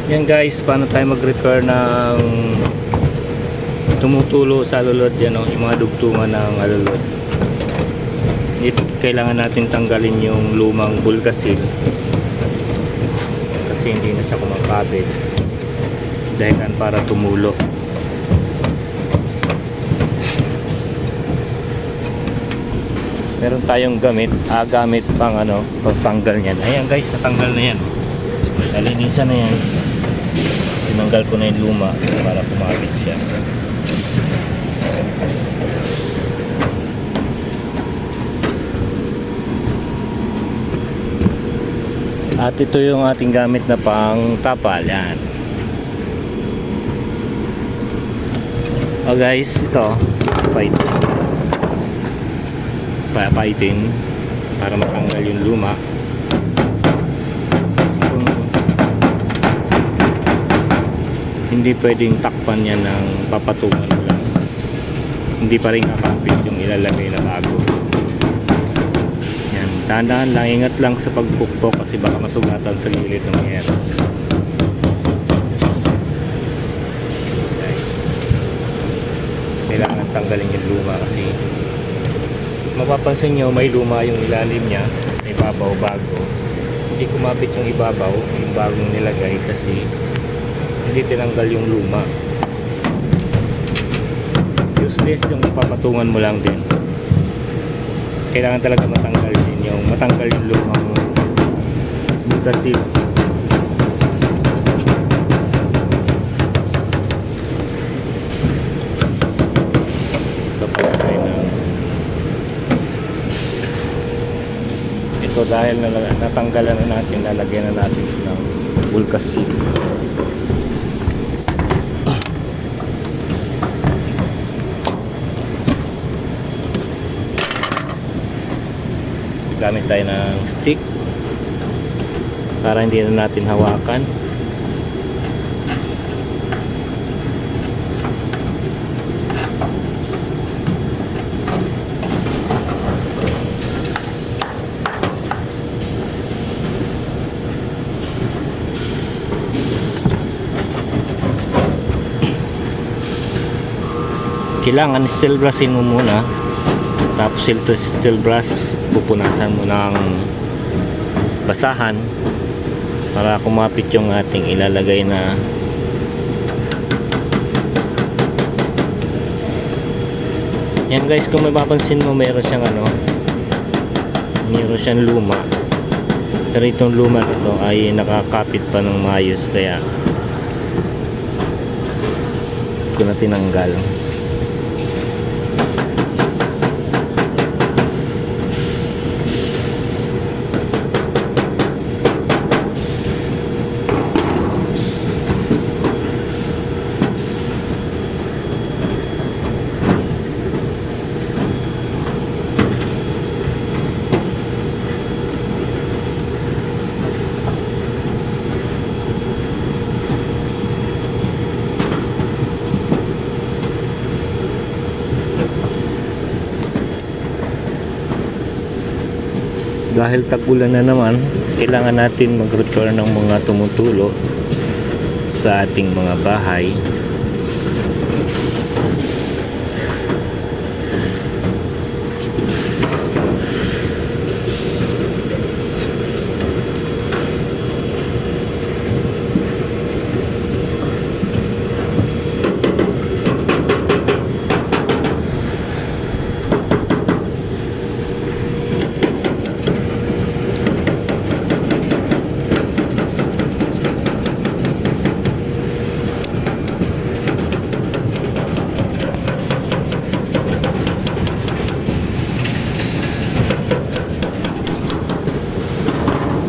Yan guys, paano tayo mag-repair ng tumutulo sa alulod, yan o, yung mga dugtungan ng alulod. Dito kailangan natin tanggalin yung lumang bulgasil kasi hindi na siya kumakabit dahilan para tumulo. Meron tayong gamit pang pagtanggal niyan. Ayan guys, natanggal na yan. Nalinisan na yan. Tinanggal ko na yung luma para kumapit siya. At ito yung ating gamit na pang tapal. Yan. Guys, ito papaitin para matanggal yung luma. Kasi kung hindi pwedeng takpan yan ng papatungan mo lang, hindi pa rin kakapit yung ilalagay na bago. Yan, dahan-dahan lang, ingat lang sa pagpukpok kasi baka masugatan sa gilid ng yan. Guys, kailangan tanggalin yung luma kasi mapapansin nyo may luma yung ilalim nya, may ibabaw bago. Hindi kumapit yung ibabaw, yung bagong nilagay kasi hindi tinanggal yung luma. Useless yung papatungan mo lang din. Kailangan talaga matanggal yung lumang bukasil. So dahil natanggalan na natin, lalagyan na natin ng bulkasil. Gamit tayo ng stick para hindi na natin hawakan. Kailangan steel brushin mo muna, tapos steel brush pupunasan mo ng basahan para kumapit yung ating ilalagay na yan guys. Kung may papansin mo, meron siyang luma, pero itong luma na to ay nakakapit pa ng maayos, kaya ko na tinanggal. Dahil tag-ulan na naman, kailangan natin mag-repair ng mga tumutulo sa ating mga bahay.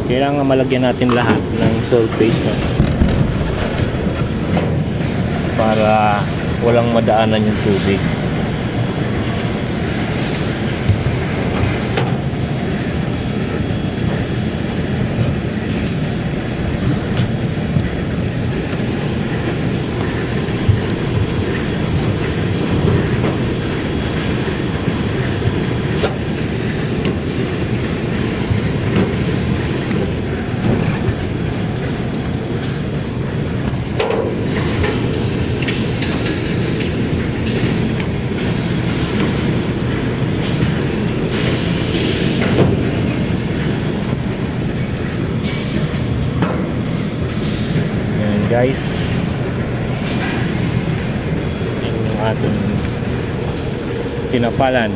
Kailangan malagyan natin lahat ng surface para walang madaanan yung tubig. guys, yan yung ating tinapalan.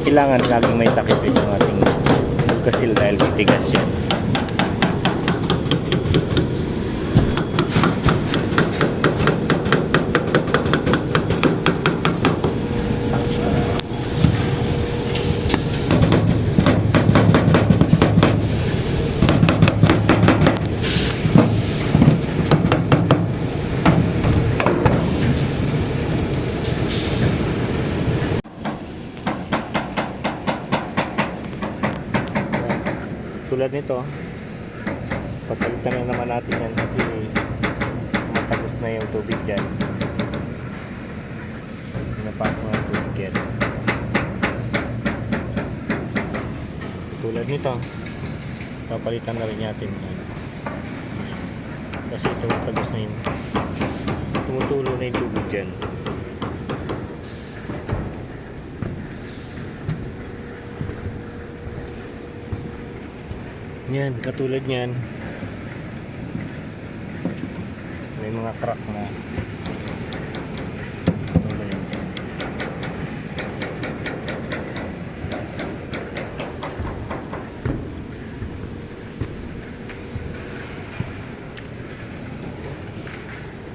Kailangan laging may takip itong ating bulkasil dahil titigas yan. Tulad nito, papalitan na naman natin yan kasi matagos na yung tubig dyan. Pinapasok na yung tubig yan. Tulad nito, papalitan na rin natin yan. Kasi tumatagos na yung tumutulo na yung tubig dyan. Yan, katulad niyan. May mga crack na. Ano ba yan?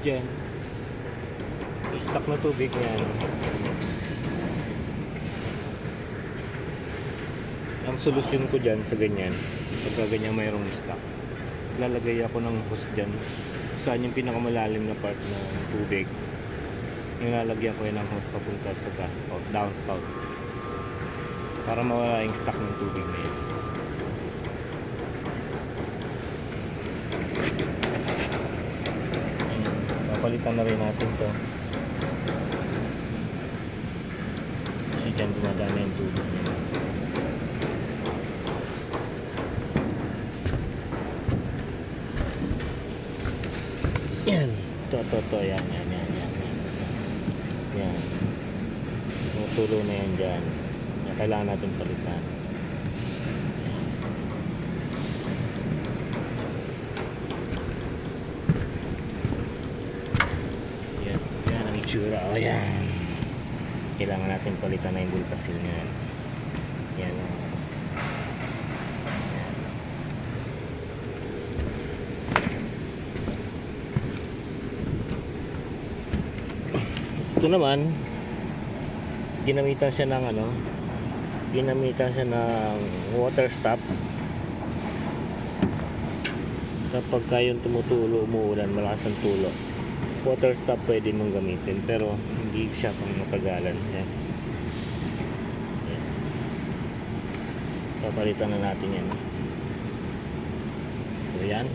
Diyan. Stuck na tubig yan. Ang solusyon ko dyan sa ganyan, pagka ganyan mayroong stock, lalagay ako ng hose dyan saan yung pinakamalalim na part ng tubig, yung lalagyan ko yun ng hose papunta sa gas spout, downspout, para mawala yung stock ng tubig na yun. Papalitan na rin natin to kasi dyan dumadaan yung tubig niya. Yan, to, yan. Yan. Tumutulo na yan dyan. Yan, kailangan natin palitan. Yan ang itsura. O yan. Kailangan natin palitan na yung bulkasil niyan. Yan. Ito naman, ginamitan siya ng water stop. Kapag kayong tumutulo, umuulan, malakas ang tulo, water stop pwede mong gamitin, pero hindi siya pang matagalan. Yan. Yan. Papalitan na natin yan. So yan.